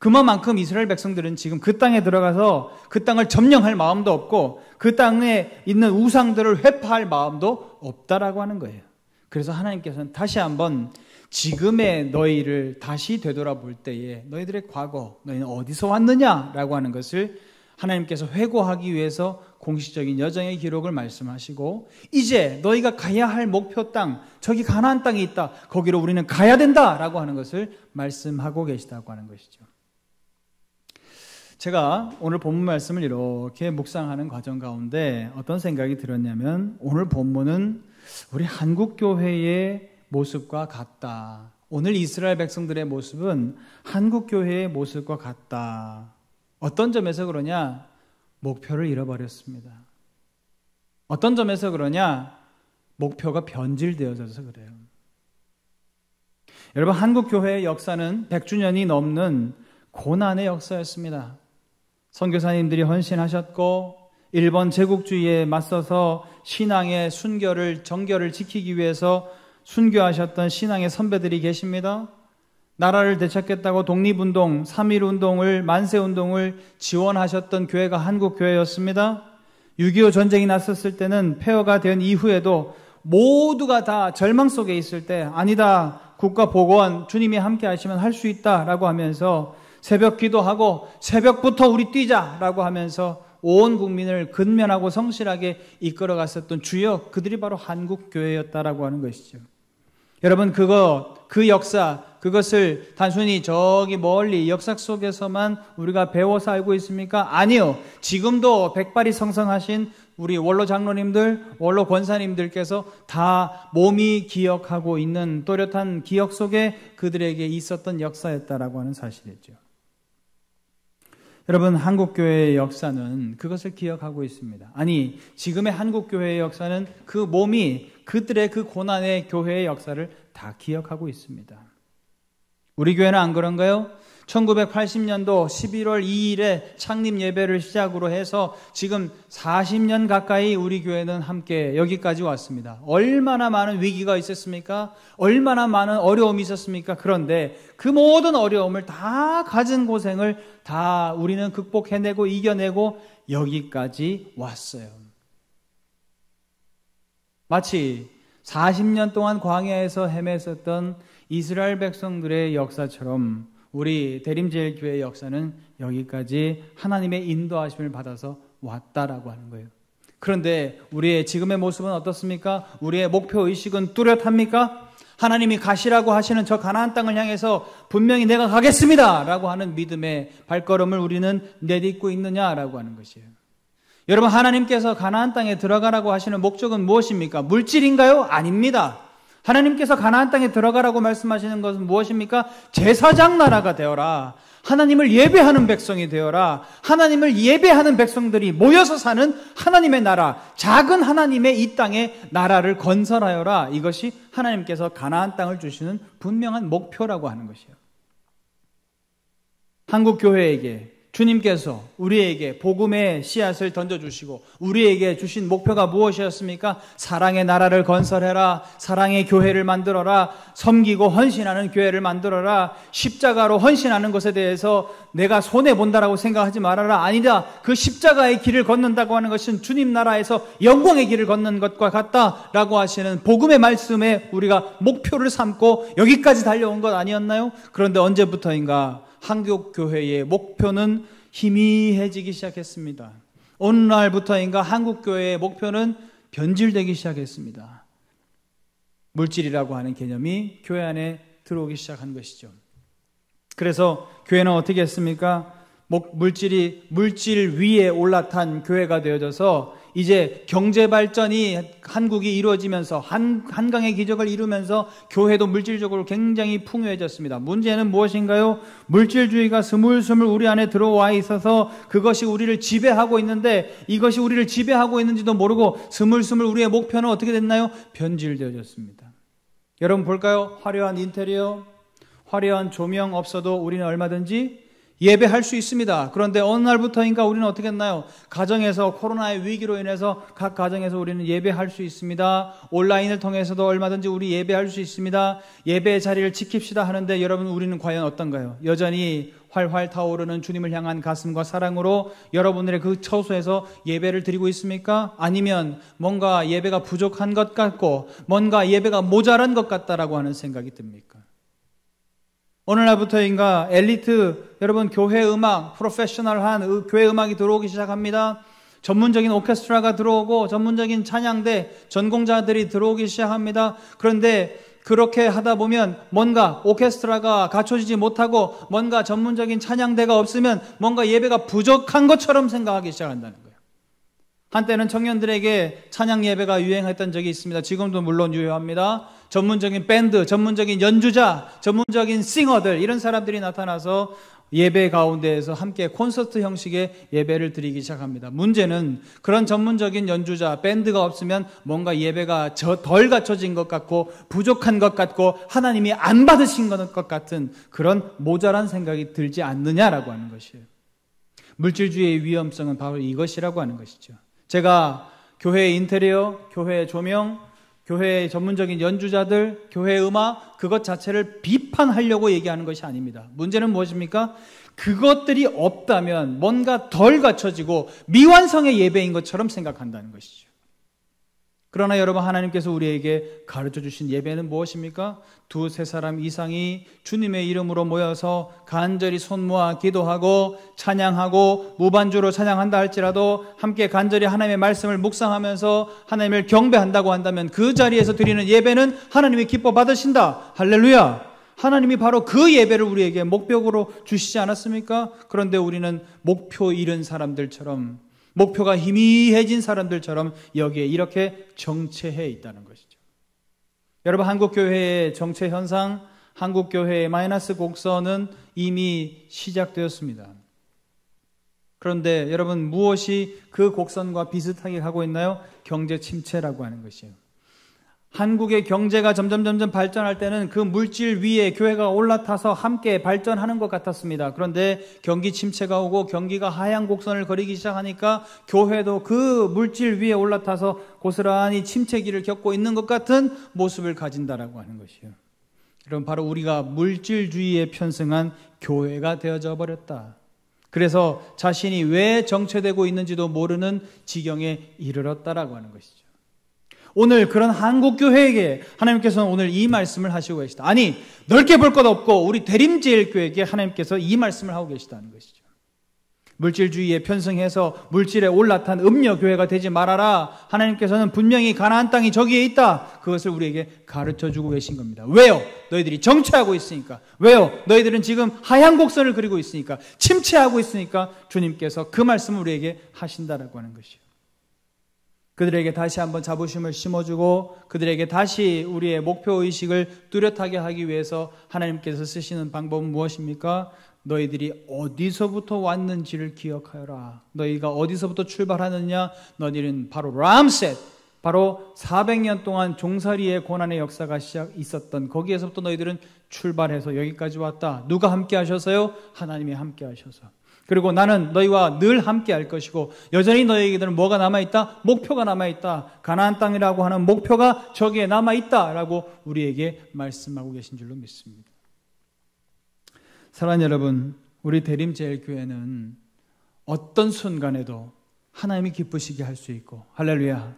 그만큼 이스라엘 백성들은 지금 그 땅에 들어가서 그 땅을 점령할 마음도 없고 그 땅에 있는 우상들을 회파할 마음도 없다라고 하는 거예요. 그래서 하나님께서는 다시 한번 지금의 너희를 다시 되돌아볼 때에 너희들의 과거, 너희는 어디서 왔느냐라고 하는 것을 하나님께서 회고하기 위해서 공식적인 여정의 기록을 말씀하시고 이제 너희가 가야 할 목표 땅, 저기 가나안 땅이 있다. 거기로 우리는 가야 된다라고 하는 것을 말씀하고 계시다고 하는 것이죠. 제가 오늘 본문 말씀을 이렇게 묵상하는 과정 가운데 어떤 생각이 들었냐면 오늘 본문은 우리 한국교회의 모습과 같다. 오늘 이스라엘 백성들의 모습은 한국교회의 모습과 같다. 어떤 점에서 그러냐? 목표를 잃어버렸습니다. 어떤 점에서 그러냐? 목표가 변질되어져서 그래요. 여러분, 한국교회의 역사는 100주년이 넘는 고난의 역사였습니다. 선교사님들이 헌신하셨고 일본 제국주의에 맞서서 신앙의 정결을 지키기 위해서 순교하셨던 신앙의 선배들이 계십니다. 나라를 되찾겠다고 독립운동, 3.1운동을, 만세운동을 지원하셨던 교회가 한국교회였습니다. 6.25 전쟁이 났었을 때는 폐허가 된 이후에도 모두가 다 절망 속에 있을 때 아니다, 국가보건 주님이 함께 하시면 할 수 있다라고 하면서 새벽 기도하고 새벽부터 우리 뛰자라고 하면서 온 국민을 근면하고 성실하게 이끌어 갔었던 주역, 그들이 바로 한국교회였다라고 하는 것이죠. 여러분, 그 역사, 그것을 단순히 저기 멀리 역사 속에서만 우리가 배워서 알고 있습니까? 아니요. 지금도 백발이 성성하신 우리 원로 장로님들, 원로 권사님들께서 다 몸이 기억하고 있는 또렷한 기억 속에 그들에게 있었던 역사였다라고 하는 사실이죠. 여러분, 한국교회의 역사는 그것을 기억하고 있습니다. 아니, 지금의 한국교회의 역사는 그 몸이 그들의 그 고난의 교회의 역사를 다 기억하고 있습니다. 우리 교회는 안 그런가요? 1980년도 11월 2일에 창립 예배를 시작으로 해서 지금 40년 가까이 우리 교회는 함께 여기까지 왔습니다. 얼마나 많은 위기가 있었습니까? 얼마나 많은 어려움이 있었습니까? 그런데 그 모든 어려움을 다 가진 고생을 다 우리는 극복해내고 이겨내고 여기까지 왔어요. 마치 40년 동안 광야에서 헤맸었던 이스라엘 백성들의 역사처럼 우리 대림제일교회의 역사는 여기까지 하나님의 인도하심을 받아서 왔다라고 하는 거예요. 그런데 우리의 지금의 모습은 어떻습니까? 우리의 목표의식은 뚜렷합니까? 하나님이 가시라고 하시는 저 가나안 땅을 향해서 분명히 내가 가겠습니다 라고 하는 믿음의 발걸음을 우리는 내딛고 있느냐라고 하는 것이에요. 여러분, 하나님께서 가나안 땅에 들어가라고 하시는 목적은 무엇입니까? 물질인가요? 아닙니다. 하나님께서 가나안 땅에 들어가라고 말씀하시는 것은 무엇입니까? 제사장 나라가 되어라. 하나님을 예배하는 백성이 되어라. 하나님을 예배하는 백성들이 모여서 사는 하나님의 나라, 작은 하나님의 이 땅에 나라를 건설하여라. 이것이 하나님께서 가나안 땅을 주시는 분명한 목표라고 하는 것이에요. 한국 교회에게 주님께서 우리에게 복음의 씨앗을 던져주시고 우리에게 주신 목표가 무엇이었습니까? 사랑의 나라를 건설해라. 사랑의 교회를 만들어라. 섬기고 헌신하는 교회를 만들어라. 십자가로 헌신하는 것에 대해서 내가 손해본다라고 생각하지 말아라. 아니다. 그 십자가의 길을 걷는다고 하는 것은 주님 나라에서 영광의 길을 걷는 것과 같다라고 하시는 복음의 말씀에 우리가 목표를 삼고 여기까지 달려온 것 아니었나요? 그런데 언제부터인가 한국교회의 목표는 희미해지기 시작했습니다. 어느 날부터인가 한국교회의 목표는 변질되기 시작했습니다. 물질이라고 하는 개념이 교회 안에 들어오기 시작한 것이죠. 그래서 교회는 어떻게 했습니까? 물질 위에 올라탄 교회가 되어져서 이제 경제 발전이 한국이 이루어지면서 한강의 기적을 이루면서 교회도 물질적으로 굉장히 풍요해졌습니다. 문제는 무엇인가요? 물질주의가 스물스물 우리 안에 들어와 있어서 그것이 우리를 지배하고 있는데 이것이 우리를 지배하고 있는지도 모르고 스물스물 우리의 목표는 어떻게 됐나요? 변질되어졌습니다. 여러분 볼까요? 화려한 인테리어, 화려한 조명 없어도 우리는 얼마든지 예배할 수 있습니다. 그런데 어느 날부터인가 우리는 어떻게 했나요? 가정에서 코로나의 위기로 인해서 각 가정에서 우리는 예배할 수 있습니다. 온라인을 통해서도 얼마든지 우리 예배할 수 있습니다. 예배의 자리를 지킵시다 하는데 여러분 우리는 과연 어떤가요? 여전히 활활 타오르는 주님을 향한 가슴과 사랑으로 여러분들의 그 처소에서 예배를 드리고 있습니까? 아니면 뭔가 예배가 부족한 것 같고 뭔가 예배가 모자란 것 같다라고 하는 생각이 듭니까? 어느 날부터인가 엘리트, 여러분 교회 음악, 프로페셔널한 교회 음악이 들어오기 시작합니다. 전문적인 오케스트라가 들어오고 전문적인 찬양대, 전공자들이 들어오기 시작합니다. 그런데 그렇게 하다 보면 뭔가 오케스트라가 갖춰지지 못하고 뭔가 전문적인 찬양대가 없으면 뭔가 예배가 부족한 것처럼 생각하기 시작한다는 거예요. 한때는 청년들에게 찬양 예배가 유행했던 적이 있습니다. 지금도 물론 유효합니다. 전문적인 밴드, 전문적인 연주자, 전문적인 싱어들 이런 사람들이 나타나서 예배 가운데에서 함께 콘서트 형식의 예배를 드리기 시작합니다. 문제는 그런 전문적인 연주자, 밴드가 없으면 뭔가 예배가 덜 갖춰진 것 같고 부족한 것 같고 하나님이 안 받으신 것 같은 그런 모자란 생각이 들지 않느냐라고 하는 것이에요. 물질주의의 위험성은 바로 이것이라고 하는 것이죠. 제가 교회 인테리어, 교회 조명, 교회의 전문적인 연주자들, 교회 음악 그것 자체를 비판하려고 얘기하는 것이 아닙니다. 문제는 무엇입니까? 그것들이 없다면 뭔가 덜 갖춰지고 미완성의 예배인 것처럼 생각한다는 것이죠. 그러나 여러분, 하나님께서 우리에게 가르쳐 주신 예배는 무엇입니까? 두세 사람 이상이 주님의 이름으로 모여서 간절히 손 모아 기도하고 찬양하고 무반주로 찬양한다 할지라도 함께 간절히 하나님의 말씀을 묵상하면서 하나님을 경배한다고 한다면 그 자리에서 드리는 예배는 하나님이 기뻐 받으신다. 할렐루야! 하나님이 바로 그 예배를 우리에게 목표로 주시지 않았습니까? 그런데 우리는 목표 잃은 사람들처럼, 목표가 희미해진 사람들처럼 여기에 이렇게 정체해 있다는 것이죠. 여러분, 한국교회의 정체 현상, 한국교회의 마이너스 곡선은 이미 시작되었습니다. 그런데 여러분, 무엇이 그 곡선과 비슷하게 가고 있나요? 경제 침체라고 하는 것이에요. 한국의 경제가 점점 발전할 때는 그 물질 위에 교회가 올라타서 함께 발전하는 것 같았습니다. 그런데 경기 침체가 오고 경기가 하향 곡선을 그리기 시작하니까 교회도 그 물질 위에 올라타서 고스란히 침체기를 겪고 있는 것 같은 모습을 가진다라고 하는 것이에요. 여러분, 바로 우리가 물질주의에 편승한 교회가 되어져 버렸다. 그래서 자신이 왜 정체되고 있는지도 모르는 지경에 이르렀다라고 하는 것이죠. 오늘 그런 한국교회에게 하나님께서는 오늘 이 말씀을 하시고 계시다. 아니, 넓게 볼 것 없고 우리 대림제일교회에게 하나님께서 이 말씀을 하고 계시다는 것이죠. 물질주의에 편승해서 물질에 올라탄 음녀교회가 되지 말아라. 하나님께서는 분명히 가나안 땅이 저기에 있다. 그것을 우리에게 가르쳐주고 계신 겁니다. 왜요? 너희들이 정체하고 있으니까. 왜요? 너희들은 지금 하향 곡선을 그리고 있으니까, 침체하고 있으니까 주님께서 그 말씀을 우리에게 하신다라고 하는 것이요. 그들에게 다시 한번 자부심을 심어주고 그들에게 다시 우리의 목표의식을 뚜렷하게 하기 위해서 하나님께서 쓰시는 방법은 무엇입니까? 너희들이 어디서부터 왔는지를 기억하여라. 너희가 어디서부터 출발하느냐? 너희는 바로 람셋, 바로 400년 동안 종살이의 고난의 역사가 있었던 거기에서부터 너희들은 출발해서 여기까지 왔다. 누가 함께 하셔서요? 하나님이 함께 하셔서. 그리고 나는 너희와 늘 함께 할 것이고 여전히 너희에게는 뭐가 남아있다? 목표가 남아있다. 가나안 땅이라고 하는 목표가 저기에 남아있다라고 우리에게 말씀하고 계신 줄로 믿습니다. 사랑하는 여러분, 우리 대림제일교회는 어떤 순간에도 하나님이 기쁘시게 할 수 있고, 할렐루야,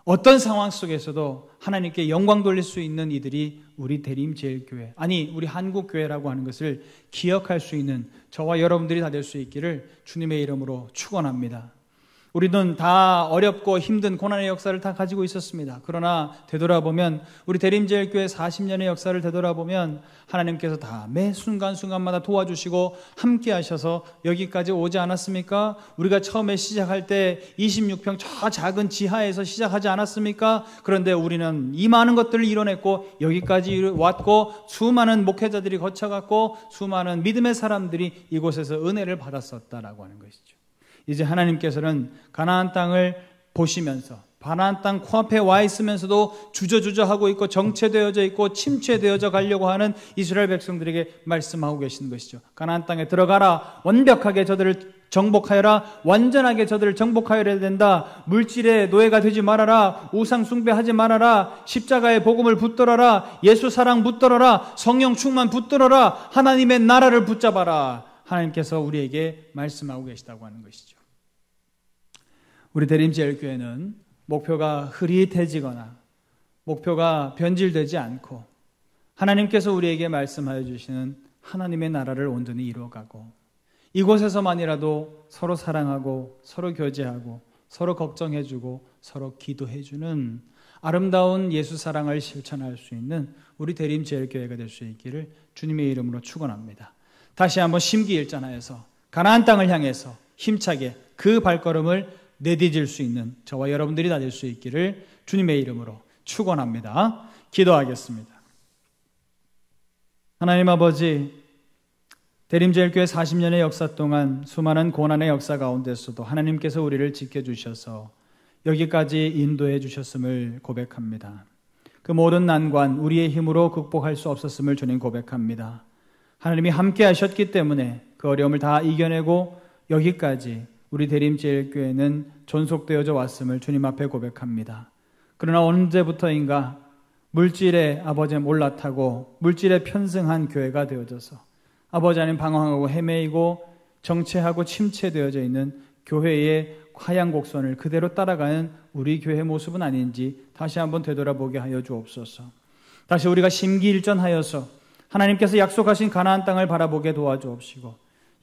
어떤 상황 속에서도 하나님께 영광 돌릴 수 있는 이들이 우리 대림제일교회, 아니 우리 한국교회라고 하는 것을 기억할 수 있는 저와 여러분들이 다 될 수 있기를 주님의 이름으로 축원합니다. 우리는 다 어렵고 힘든 고난의 역사를 다 가지고 있었습니다. 그러나 되돌아보면, 우리 대림제일교회 40년의 역사를 되돌아보면 하나님께서 다 매 순간순간마다 도와주시고 함께 하셔서 여기까지 오지 않았습니까? 우리가 처음에 시작할 때 26평 저 작은 지하에서 시작하지 않았습니까? 그런데 우리는 이 많은 것들을 이뤄냈고 여기까지 왔고 수많은 목회자들이 거쳐갔고 수많은 믿음의 사람들이 이곳에서 은혜를 받았었다라고 하는 것이죠. 이제 하나님께서는 가나안 땅을 보시면서 가나안 땅 코앞에 와 있으면서도 주저주저하고 있고 정체되어져 있고 침체되어져 가려고 하는 이스라엘 백성들에게 말씀하고 계신 것이죠. 가나안 땅에 들어가라. 완벽하게 저들을 정복하여라. 완전하게 저들을 정복하여야 된다. 물질의 노예가 되지 말아라. 우상 숭배하지 말아라. 십자가의 복음을 붙들어라. 예수 사랑 붙들어라. 성령 충만 붙들어라. 하나님의 나라를 붙잡아라. 하나님께서 우리에게 말씀하고 계시다고 하는 것이죠. 우리 대림제일교회는 목표가 흐릿해지거나 목표가 변질되지 않고 하나님께서 우리에게 말씀하여 주시는 하나님의 나라를 온전히 이루어가고 이곳에서만이라도 서로 사랑하고 서로 교제하고 서로 걱정해주고 서로 기도해주는 아름다운 예수 사랑을 실천할 수 있는 우리 대림제일교회가 될 수 있기를 주님의 이름으로 축원합니다. 다시 한번 심기일전하여서 가나안 땅을 향해서 힘차게 그 발걸음을 내디딜 수 있는 저와 여러분들이 다 될 수 있기를 주님의 이름으로 축원합니다. 기도하겠습니다. 하나님 아버지, 대림제일교회 40년의 역사 동안 수많은 고난의 역사 가운데서도 하나님께서 우리를 지켜주셔서 여기까지 인도해 주셨음을 고백합니다. 그 모든 난관 우리의 힘으로 극복할 수 없었음을 주님 고백합니다. 하나님이 함께 하셨기 때문에 그 어려움을 다 이겨내고 여기까지 우리 대림제일교회는 존속되어져 왔음을 주님 앞에 고백합니다. 그러나 언제부터인가 물질에 아버지 올라타고 물질에 편승한 교회가 되어져서 아버지 하나님 방황하고 헤매이고 정체하고 침체되어져 있는 교회의 하얀 곡선을 그대로 따라가는 우리 교회 모습은 아닌지 다시 한번 되돌아보게 하여 주옵소서. 다시 우리가 심기일전하여서 하나님께서 약속하신 가나안 땅을 바라보게 도와주옵시고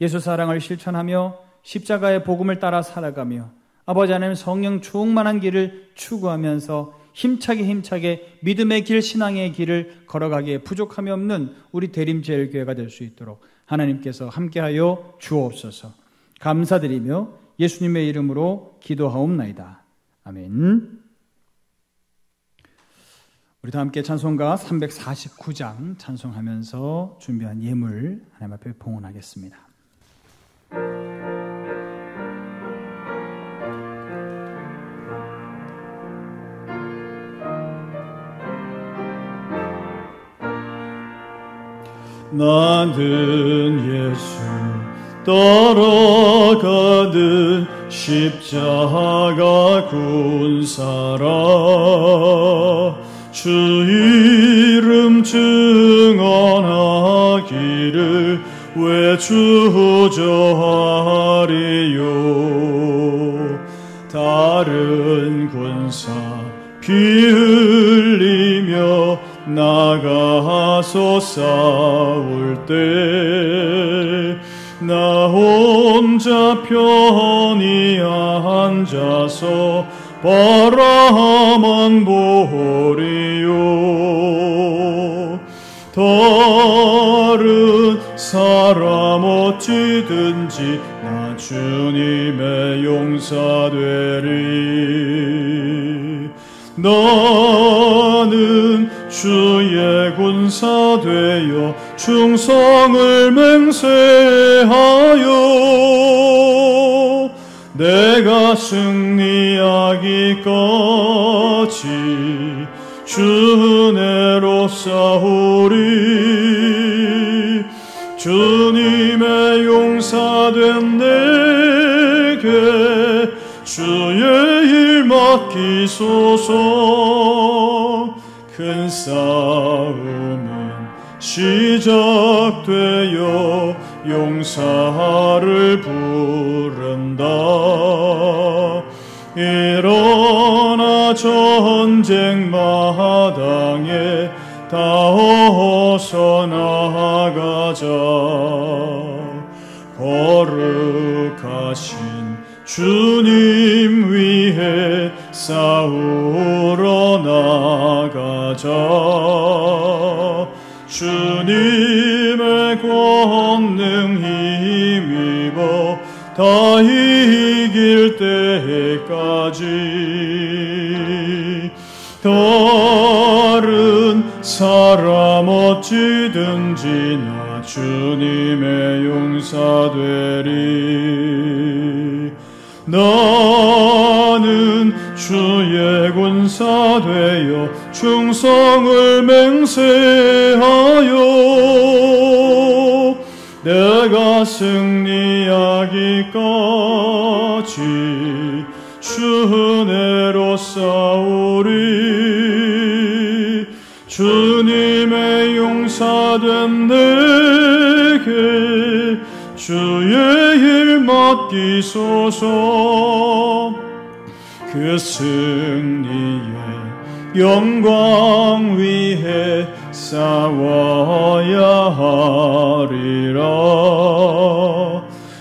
예수 사랑을 실천하며 십자가의 복음을 따라 살아가며 아버지 하나님 성령 충만한 길을 추구하면서 힘차게 믿음의 길, 신앙의 길을 걸어가기에 부족함이 없는 우리 대림제일교회가 될 수 있도록 하나님께서 함께하여 주옵소서. 감사드리며 예수님의 이름으로 기도하옵나이다. 아멘. 우리 다 함께 찬송가 349장 찬송하면서 준비한 예물 하나님 앞에 봉헌하겠습니다. 나는 예수 따라가는 십자가 군사라 주 이름 증언하기를 왜 주저하리요. 다른 군사 피 흘리며 나가서 싸울 때 나 혼자 편히 앉아서 바라만 보리요. 다른 사람 어찌든지 나 주님의 용사되리. 나는 주의 군사 되어 충성을 맹세하여 내가 승리하기까지 주 은혜로 싸우리. 주님의 용사된 내게 주의 일 맡기소서. 큰 싸움은 시작되어 용사를 부른다. 일어나 전쟁 마당에 다 어서 나가자. 거룩하신 주님 위해 싸우러 나가자. 주님의 권능 힘입어 다 이길 때까지. 다른 사람 어찌든지 나 주님의 용사 되리. 나는 주의 군사 되어 충성을 맹세하여 내가 승리하기까지 주 은혜로 싸우리. 주님의 용사된 내게 주의 일 맡기소서. 그 승리의 영광 위해 싸워야 하리라.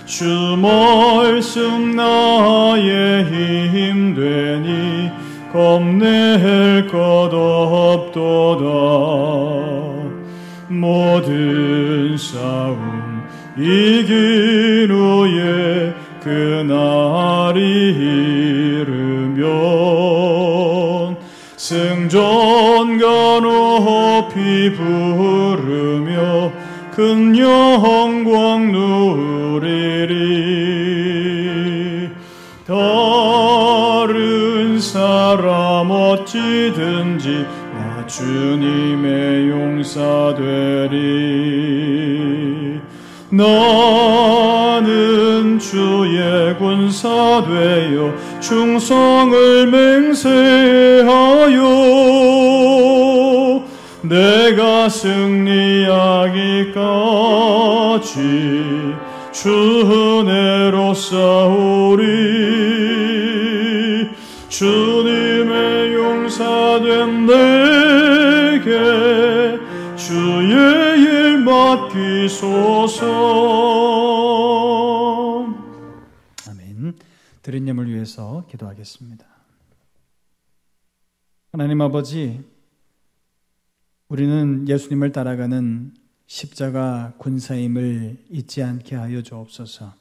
주 말씀 나의 힘 되니 겁낼 것 없도다. 모든 싸움 이긴 후에 그날이 이르면 승전가 높이 부르며 큰 영광 누리리. 다른 사람 어찌든지 나 주님의 용사 되리. 나는 주의 군사 되어 충성을 맹세하여 내가 승리하기까지 주 은혜로 싸우리. 주님의 용사된 내게 주의 일 맡기소서. 아멘. 드린 예물 위해서 기도하겠습니다. 하나님 아버지, 우리는 예수님을 따라가는 십자가 군사임을 잊지 않게 하여 주옵소서.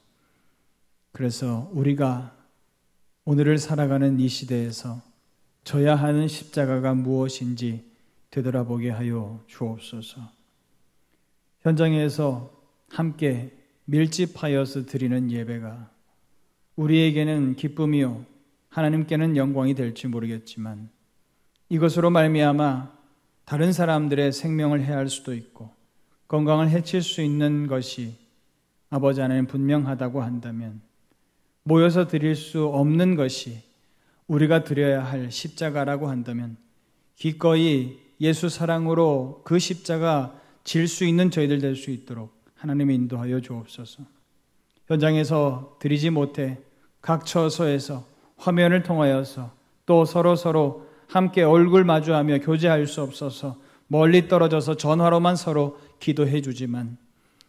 그래서 우리가 오늘을 살아가는 이 시대에서 져야 하는 십자가가 무엇인지 되돌아보게 하여 주옵소서. 현장에서 함께 밀집하여서 드리는 예배가 우리에게는 기쁨이요 하나님께는 영광이 될지 모르겠지만 이것으로 말미암아 다른 사람들의 생명을 해할 수도 있고 건강을 해칠 수 있는 것이 아버지 하나님 분명하다고 한다면 모여서 드릴 수 없는 것이 우리가 드려야 할 십자가라고 한다면 기꺼이 예수 사랑으로 그 십자가 질 수 있는 저희들 될 수 있도록 하나님이 인도하여 주옵소서. 현장에서 드리지 못해 각 처소에서 화면을 통하여서 또 서로 함께 얼굴 마주하며 교제할 수 없어서 멀리 떨어져서 전화로만 서로 기도해 주지만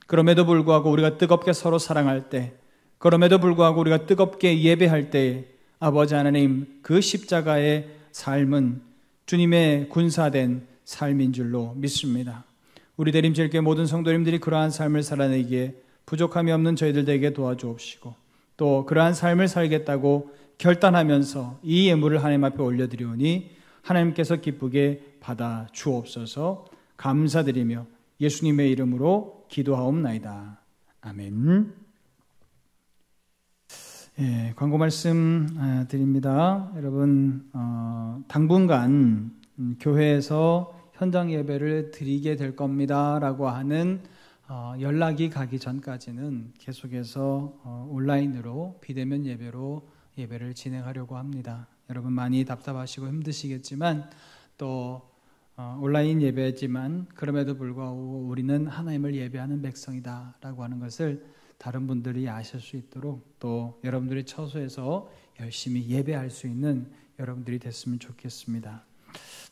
그럼에도 불구하고 우리가 뜨겁게 서로 사랑할 때, 그럼에도 불구하고 우리가 뜨겁게 예배할 때에 아버지 하나님 그 십자가의 삶은 주님의 군사된 삶인 줄로 믿습니다. 우리 대림제일교회 모든 성도님들이 그러한 삶을 살아내기에 부족함이 없는 저희들 되게 도와주옵시고 또 그러한 삶을 살겠다고 결단하면서 이 예물을 하나님 앞에 올려드리오니 하나님께서 기쁘게 받아 주옵소서. 감사드리며 예수님의 이름으로 기도하옵나이다. 아멘. 광고 말씀 드립니다. 여러분, 당분간 교회에서 현장 예배를 드리게 될 겁니다 라고 하는 연락이 가기 전까지는 계속해서 온라인으로 비대면 예배로 예배를 진행하려고 합니다. 여러분 많이 답답하시고 힘드시겠지만 또 온라인 예배지만 그럼에도 불구하고 우리는 하나님을 예배하는 백성이다 라고 하는 것을 다른 분들이 아실 수 있도록 또 여러분들이 처소에서 열심히 예배할 수 있는 여러분들이 됐으면 좋겠습니다.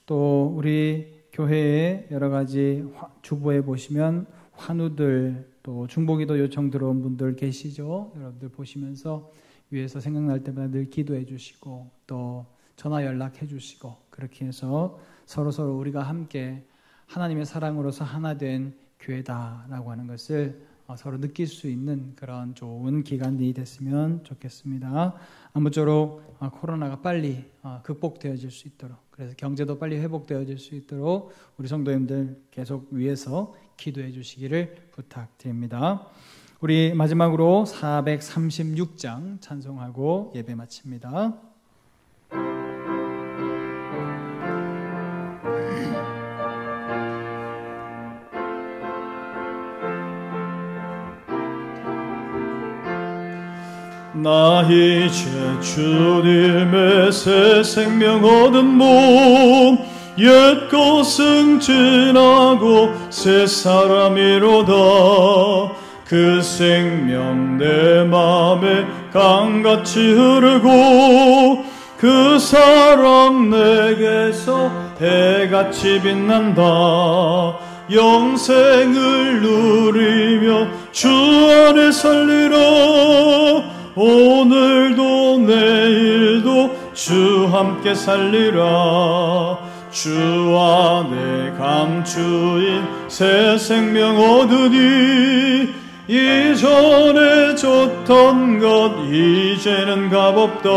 또 우리 교회에 여러 가지 주보에 보시면 환우들 또 중보기도 요청 들어온 분들 계시죠? 여러분들 보시면서 위에서 생각날 때마다 늘 기도해 주시고 또 전화 연락해 주시고 그렇게 해서 서로 우리가 함께 하나님의 사랑으로서 하나 된 교회다라고 하는 것을 서로 느낄 수 있는 그런 좋은 기간이 됐으면 좋겠습니다. 아무쪼록 코로나가 빨리 극복되어질 수 있도록, 그래서 경제도 빨리 회복되어질 수 있도록 우리 성도님들 계속 위해서 기도해 주시기를 부탁드립니다. 우리 마지막으로 436장 찬송하고 예배 마칩니다. 나 이제 주님의 새 생명 얻은 몸 옛 것은 지나고 새 사람이로다. 그 생명 내 맘에 강같이 흐르고 그 사랑 내게서 해같이 빛난다. 영생을 누리며 주 안에 살리라. 오늘도 내일도 주 함께 살리라. 주 안에 감추인 새 생명 얻으니 이전에 줬던 것 이제는 값없다.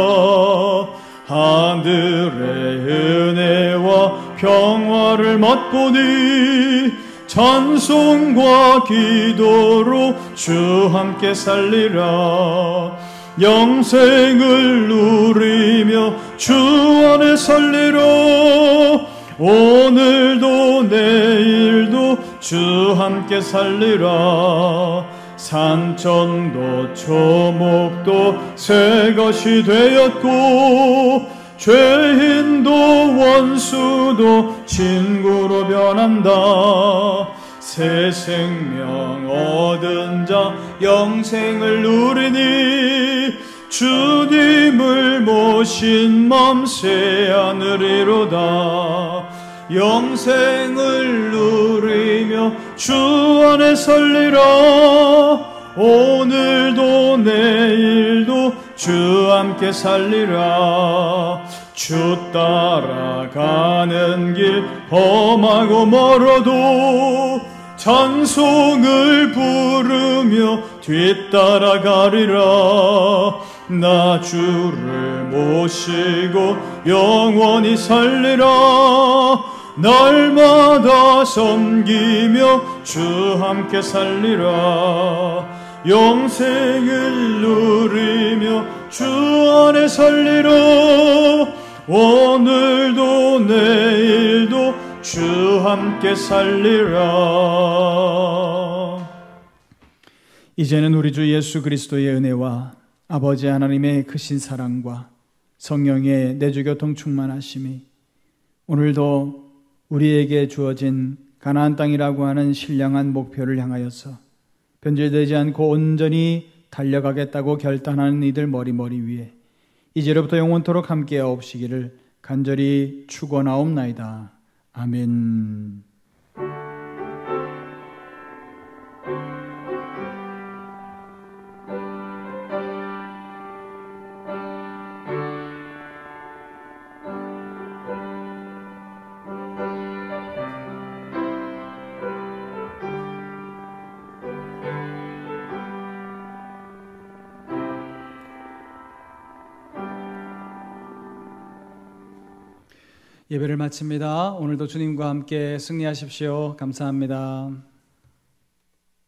하늘의 은혜와 평화를 맛보니 찬송과 기도로 주 함께 살리라. 영생을 누리며 주 안에 살리라. 오늘도 내일도 주 함께 살리라. 산천도 초목도 새 것이 되었고 죄인도 원수도 친구로 변한다. 새 생명 얻은 자 영생을 누리니 주님을 모시고 오신 맘새 하늘이로다. 영생을 누리며 주 안에 살리라. 오늘도 내일도 주 함께 살리라. 주 따라가는 길 험하고 멀어도 찬송을 부르며 뒤따라가리라. 나 주를 모시고 영원히 살리라. 날마다 섬기며 주 함께 살리라. 영생을 누리며 주 안에 살리라. 오늘도 내일도 주 함께 살리라. 이제는 우리 주 예수 그리스도의 은혜와 아버지 하나님의 크신 사랑과 성령의 내주교통 충만하심이 오늘도 우리에게 주어진 가나안 땅이라고 하는 신령한 목표를 향하여서 변질되지 않고 온전히 달려가겠다고 결단하는 이들 머리 위에 이제로부터 영원토록 함께하여 없시기를 간절히 축원하옵나이다. 아멘. 예배를 마칩니다. 오늘도 주님과 함께 승리하십시오. 감사합니다.